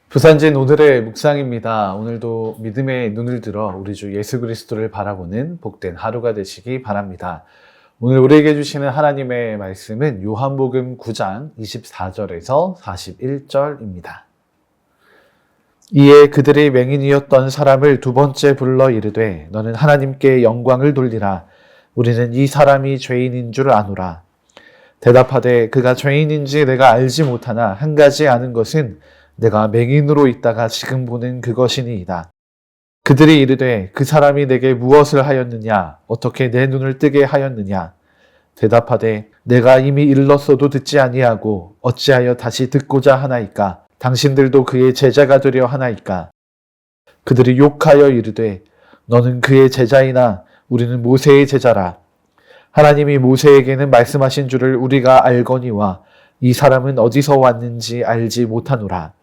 부산진 오늘의 묵상입니다. 오늘도 믿음의 눈을 들어 우리 주 예수 그리스도를 바라보는 복된 하루가 되시기 바랍니다. 오늘 우리에게 주시는 하나님의 말씀은 요한복음 9장 24절에서 41절입니다. 이에 그들이 맹인이었던 사람을 두 번째 불러 이르되 너는 하나님께 영광을 돌리라. 우리는 이 사람이 죄인인 줄 아노라. 대답하되 그가 죄인인지 내가 알지 못하나 한 가지 아는 것은 내가 맹인으로 있다가 지금 보는 그것이니이다. 그들이 이르되 그 사람이 내게 무엇을 하였느냐? 어떻게 내 눈을 뜨게 하였느냐? 대답하되 내가 이미 일렀어도 듣지 아니하고 어찌하여 다시 듣고자 하나이까? 당신들도 그의 제자가 되려 하나이까? 그들이 욕하여 이르되 너는 그의 제자이나 우리는 모세의 제자라. 하나님이 모세에게는 말씀하신 줄을 우리가 알거니와 이 사람은 어디서 왔는지 알지 못하노라.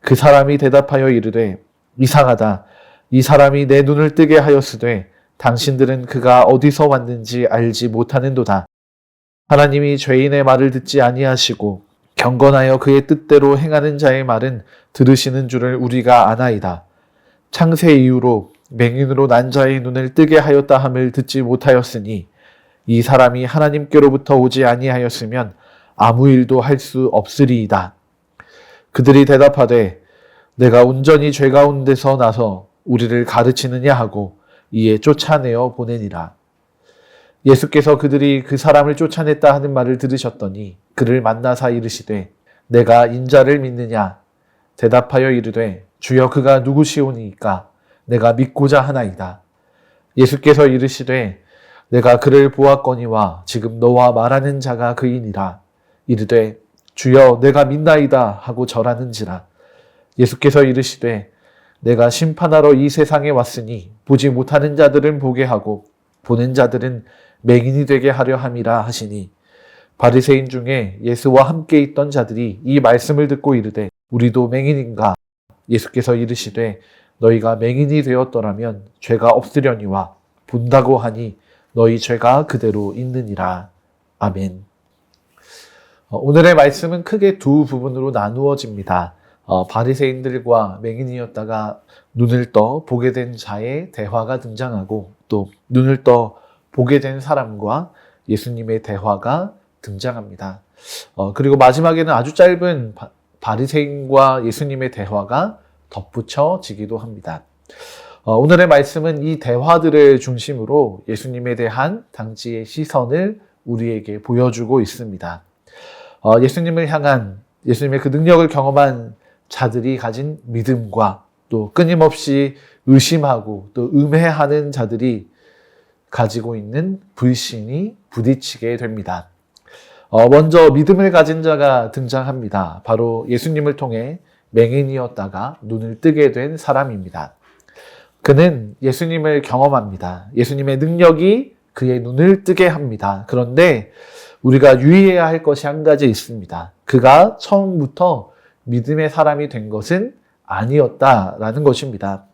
그 사람이 대답하여 이르되 이상하다. 이 사람이 내 눈을 뜨게 하였으되 당신들은 그가 어디서 왔는지 알지 못하는도다. 하나님이 죄인의 말을 듣지 아니하시고 경건하여 그의 뜻대로 행하는 자의 말은 들으시는 줄을 우리가 아나이다. 창세 이후로 맹인으로 난 자의 눈을 뜨게 하였다 함을 듣지 못하였으니 이 사람이 하나님께로부터 오지 아니하였으면 아무 일도 할 수 없으리이다. 그들이 대답하되 내가 온전히 죄 가운데서 나서 우리를 가르치느냐 하고 이에 쫓아내어 보내니라. 예수께서 그들이 그 사람을 쫓아냈다 하는 말을 들으셨더니 그를 만나사 이르시되 내가 인자를 믿느냐? 대답하여 이르되 주여 그가 누구시오니이까? 내가 믿고자 하나이다. 예수께서 이르시되 내가 그를 보았거니와 지금 너와 말하는 자가 그이니라. 이르되 주여 내가 믿나이다 하고 절하는지라. 예수께서 이르시되 내가 심판하러 이 세상에 왔으니 보지 못하는 자들은 보게 하고 보는 자들은 맹인이 되게 하려 함이라 하시니 바리새인 중에 예수와 함께 있던 자들이 이 말씀을 듣고 이르되 우리도 맹인인가? 예수께서 이르시되 너희가 맹인이 되었더라면 죄가 없으려니와 본다고 하니 너희 죄가 그대로 있느니라. 아멘. 오늘의 말씀은 크게 두 부분으로 나누어집니다. 바리새인들과 맹인이었다가 눈을 떠 보게 된 자의 대화가 등장하고 또 눈을 떠 보게 된 사람과 예수님의 대화가 등장합니다. 그리고 마지막에는 아주 짧은 바리새인과 예수님의 대화가 덧붙여지기도 합니다. 오늘의 말씀은 이 대화들을 중심으로 예수님에 대한 당시의 시선을 우리에게 보여주고 있습니다. 예수님을 향한 예수님의 그 능력을 경험한 자들이 가진 믿음과 또 끊임없이 의심하고 또 음해하는 자들이 가지고 있는 불신이 부딪히게 됩니다. 먼저 믿음을 가진 자가 등장합니다. 바로 예수님을 통해 맹인이었다가 눈을 뜨게 된 사람입니다. 그는 예수님을 경험합니다. 예수님의 능력이 그의 눈을 뜨게 합니다. 그런데 우리가 유의해야 할 것이 한 가지 있습니다. 그가 처음부터 믿음의 사람이 된 것은 아니었다라는 것입니다.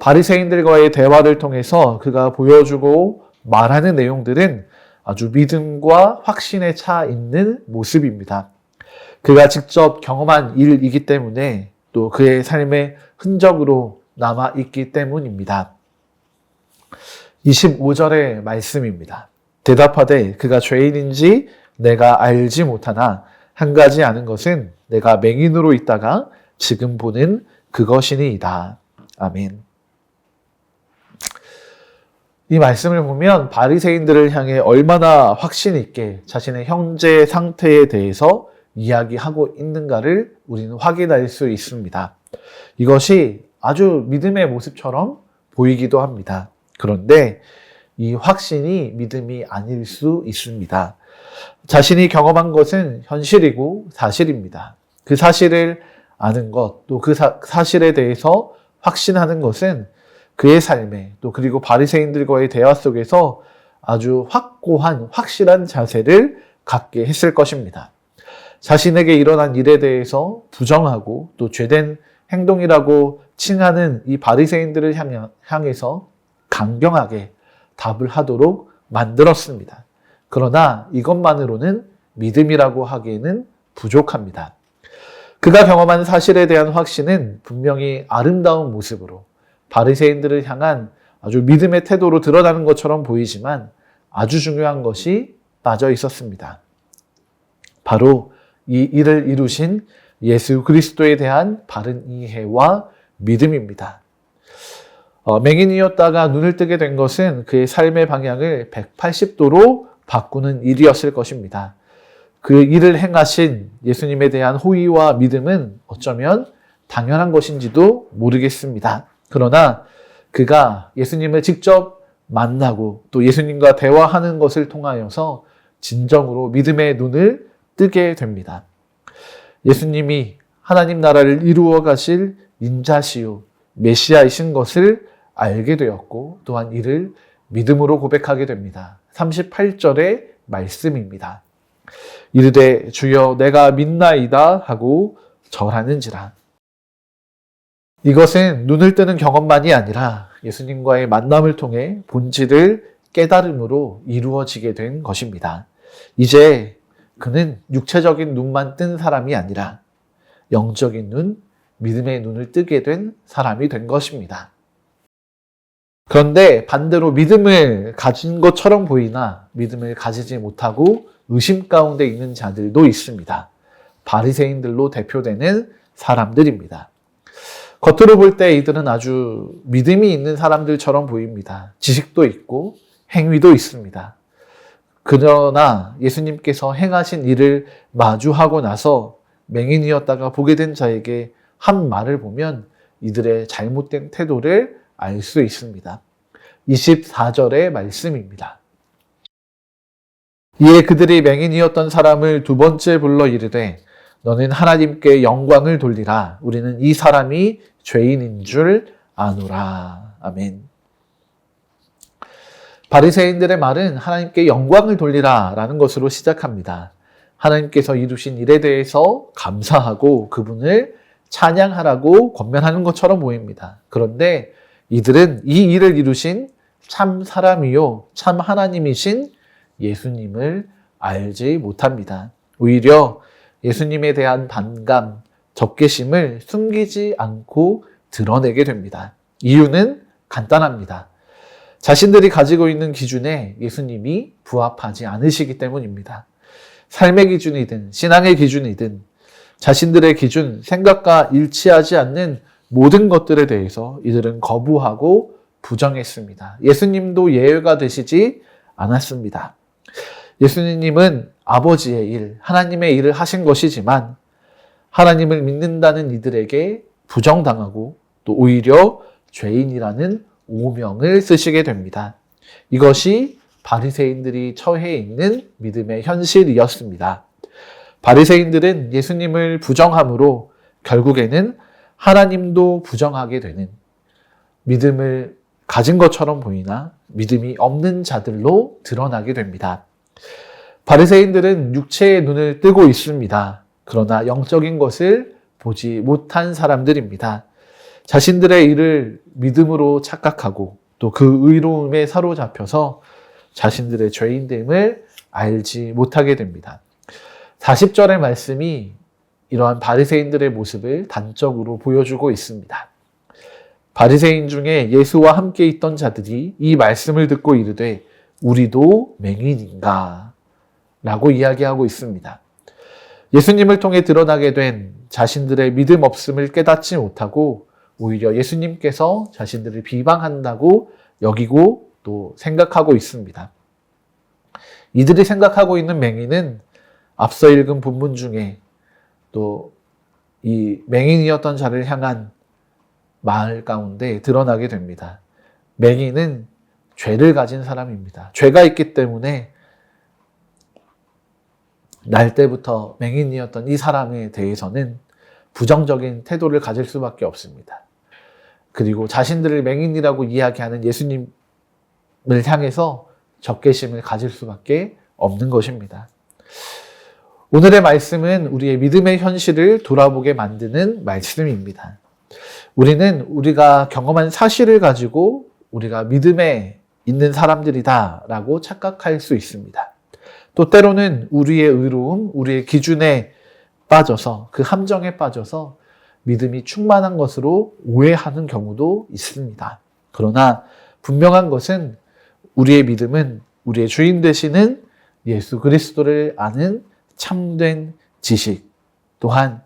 바리새인들과의 대화를 통해서 그가 보여주고 말하는 내용들은 아주 믿음과 확신에 차 있는 모습입니다. 그가 직접 경험한 일이기 때문에 또 그의 삶의 흔적으로 남아있기 때문입니다. 25절의 말씀입니다. 대답하되 그가 죄인인지 내가 알지 못하나 한 가지 아는 것은 내가 맹인으로 있다가 지금 보는 그것이니이다. 아멘. 이 말씀을 보면 바리새인들을 향해 얼마나 확신 있게 자신의 형제 상태에 대해서 이야기하고 있는가를 우리는 확인할 수 있습니다. 이것이 아주 믿음의 모습처럼 보이기도 합니다. 그런데 이 확신이 믿음이 아닐 수 있습니다. 자신이 경험한 것은 현실이고 사실입니다. 그 사실을 아는 것, 또 그 사실에 대해서 확신하는 것은 그의 삶에 또 그리고 바리새인들과의 대화 속에서 아주 확고한 확실한 자세를 갖게 했을 것입니다. 자신에게 일어난 일에 대해서 부정하고 또 죄된 행동이라고 칭하는 이 바리새인들을 향해서 강경하게 답을 하도록 만들었습니다. 그러나 이것만으로는 믿음이라고 하기에는 부족합니다. 그가 경험한 사실에 대한 확신은 분명히 아름다운 모습으로 바리새인들을 향한 아주 믿음의 태도로 드러나는 것처럼 보이지만 아주 중요한 것이 빠져 있었습니다. 바로 이 일을 이루신 예수 그리스도에 대한 바른 이해와 믿음입니다. 맹인이었다가 눈을 뜨게 된 것은 그의 삶의 방향을 180도로 바꾸는 일이었을 것입니다. 그 일을 행하신 예수님에 대한 호의와 믿음은 어쩌면 당연한 것인지도 모르겠습니다. 그러나 그가 예수님을 직접 만나고 또 예수님과 대화하는 것을 통하여서 진정으로 믿음의 눈을 뜨게 됩니다. 예수님이 하나님 나라를 이루어 가실 인자시요 메시아이신 것을 알게 되었고 또한 이를 믿음으로 고백하게 됩니다. 38절의 말씀입니다. 이르되 주여 내가 믿나이다 하고 절하는지라. 이것은 눈을 뜨는 경험만이 아니라 예수님과의 만남을 통해 본질을 깨달음으로 이루어지게 된 것입니다. 이제 그는 육체적인 눈만 뜬 사람이 아니라 영적인 눈, 믿음의 눈을 뜨게 된 사람이 된 것입니다. 그런데 반대로 믿음을 가진 것처럼 보이나 믿음을 가지지 못하고 의심 가운데 있는 자들도 있습니다. 바리새인들로 대표되는 사람들입니다. 겉으로 볼 때 이들은 아주 믿음이 있는 사람들처럼 보입니다. 지식도 있고 행위도 있습니다. 그러나 예수님께서 행하신 일을 마주하고 나서 맹인이었다가 보게 된 자에게 한 말을 보면 이들의 잘못된 태도를 알 수 있습니다. 24절의 말씀입니다. 이에 그들이 맹인이었던 사람을 두 번째 불러 이르되 너는 하나님께 영광을 돌리라. 우리는 이 사람이 죄인인 줄 아노라. 아멘. 바리새인들의 말은 하나님께 영광을 돌리라 라는 것으로 시작합니다. 하나님께서 이루신 일에 대해서 감사하고 그분을 찬양하라고 권면하는 것처럼 보입니다. 그런데 이들은 이 일을 이루신 참 사람이요 참 하나님이신 예수님을 알지 못합니다. 오히려 예수님에 대한 반감, 적개심을 숨기지 않고 드러내게 됩니다. 이유는 간단합니다. 자신들이 가지고 있는 기준에 예수님이 부합하지 않으시기 때문입니다. 삶의 기준이든 신앙의 기준이든 자신들의 기준, 생각과 일치하지 않는 모든 것들에 대해서 이들은 거부하고 부정했습니다. 예수님도 예외가 되시지 않았습니다. 예수님은 아버지의 일, 하나님의 일을 하신 것이지만 하나님을 믿는다는 이들에게 부정당하고 또 오히려 죄인이라는 오명을 쓰시게 됩니다. 이것이 바리새인들이 처해 있는 믿음의 현실이었습니다. 바리새인들은 예수님을 부정함으로 결국에는 하나님도 부정하게 되는 믿음을 가진 것처럼 보이나 믿음이 없는 자들로 드러나게 됩니다. 바리새인들은 육체의 눈을 뜨고 있습니다. 그러나 영적인 것을 보지 못한 사람들입니다. 자신들의 일을 믿음으로 착각하고 또 그 의로움에 사로잡혀서 자신들의 죄인됨을 알지 못하게 됩니다. 40절의 말씀이 이러한 바리새인들의 모습을 단적으로 보여주고 있습니다. 바리새인 중에 예수와 함께 있던 자들이 이 말씀을 듣고 이르되 우리도 맹인인가? 라고 이야기하고 있습니다. 예수님을 통해 드러나게 된 자신들의 믿음 없음을 깨닫지 못하고 오히려 예수님께서 자신들을 비방한다고 여기고 또 생각하고 있습니다. 이들이 생각하고 있는 맹인은 앞서 읽은 본문 중에 또 이 맹인이었던 자를 향한 말 가운데 드러나게 됩니다. 맹인은 죄를 가진 사람입니다. 죄가 있기 때문에 날 때부터 맹인이었던 이 사람에 대해서는 부정적인 태도를 가질 수밖에 없습니다. 그리고 자신들을 맹인이라고 이야기하는 예수님을 향해서 적개심을 가질 수밖에 없는 것입니다. 오늘의 말씀은 우리의 믿음의 현실을 돌아보게 만드는 말씀입니다. 우리는 우리가 경험한 사실을 가지고 우리가 믿음에 있는 사람들이다라고 착각할 수 있습니다. 또 때로는 우리의 의로움, 우리의 기준에 빠져서 그 함정에 빠져서 믿음이 충만한 것으로 오해하는 경우도 있습니다. 그러나 분명한 것은 우리의 믿음은 우리의 주인 되시는 예수 그리스도를 아는 참된 지식, 또한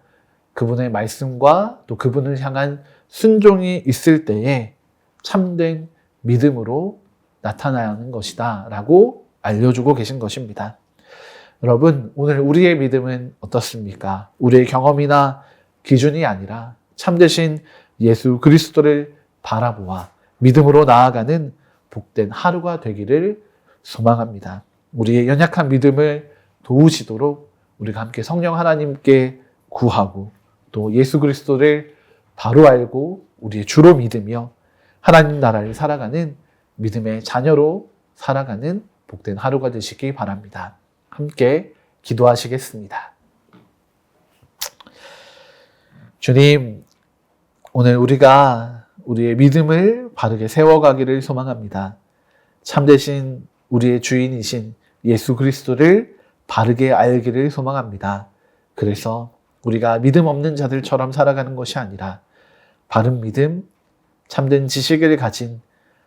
그분의 말씀과 또 그분을 향한 순종이 있을 때에 참된 믿음으로 나타나야 하는 것이다 라고 알려주고 계신 것입니다. 여러분, 오늘 우리의 믿음은 어떻습니까? 우리의 경험이나 기준이 아니라 참되신 예수 그리스도를 바라보아 믿음으로 나아가는 복된 하루가 되기를 소망합니다. 우리의 연약한 믿음을 도우시도록 우리가 함께 성령 하나님께 구하고 또 예수 그리스도를 바로 알고 우리의 주로 믿으며 하나님 나라를 살아가는 믿음의 자녀로 살아가는 복된 하루가 되시기 바랍니다. 함께 기도하시겠습니다. 주님, 오늘 우리가 우리의 믿음을 바르게 세워가기를 소망합니다. 참되신 우리의 주인이신 예수 그리스도를 바르게 알기를 소망합니다. 그래서 우리가 믿음 없는 자들처럼 살아가는 것이 아니라 바른 믿음, 참된 지식을 가진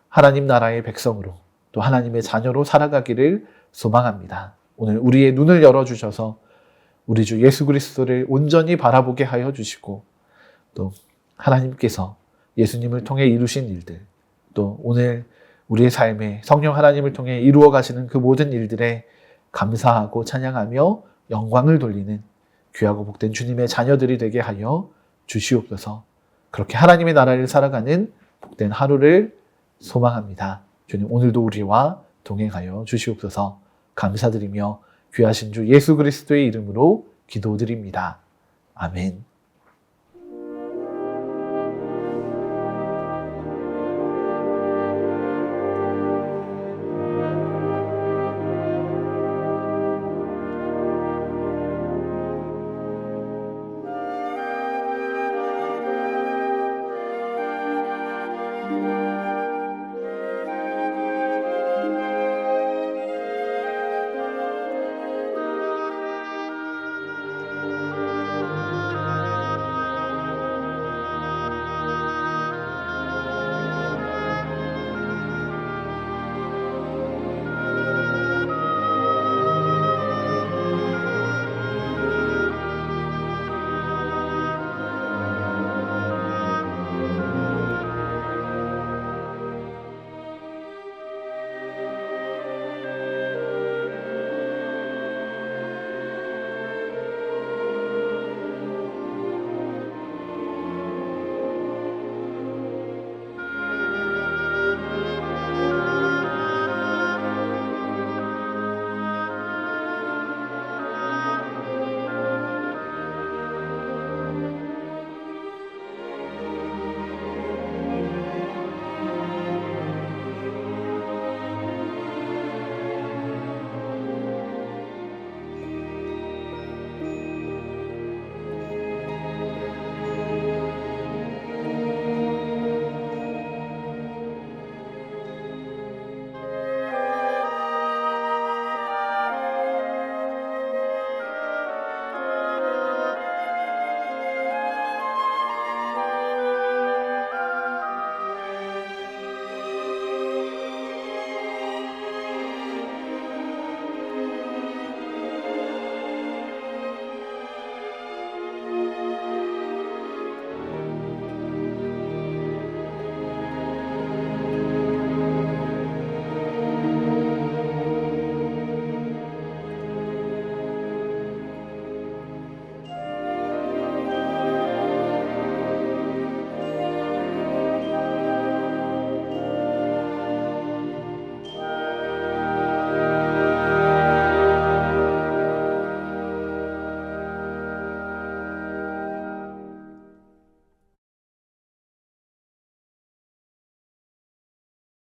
하나님 나라의 백성으로 또 하나님의 자녀로 살아가기를 소망합니다. 오늘 우리의 눈을 열어주셔서 우리 주 예수 그리스도를 온전히 바라보게 하여 주시고 또 하나님께서 예수님을 통해 이루신 일들, 또 오늘 우리의 삶에 성령 하나님을 통해 이루어 가시는 그 모든 일들에 감사하고 찬양하며 영광을 돌리는 귀하고 복된 주님의 자녀들이 되게 하여 주시옵소서. 그렇게 하나님의 나라를 살아가는 복된 하루를 소망합니다. 주님, 오늘도 우리와 동행하여 주시옵소서. 감사드리며 귀하신 주 예수 그리스도의 이름으로 기도드립니다. 아멘.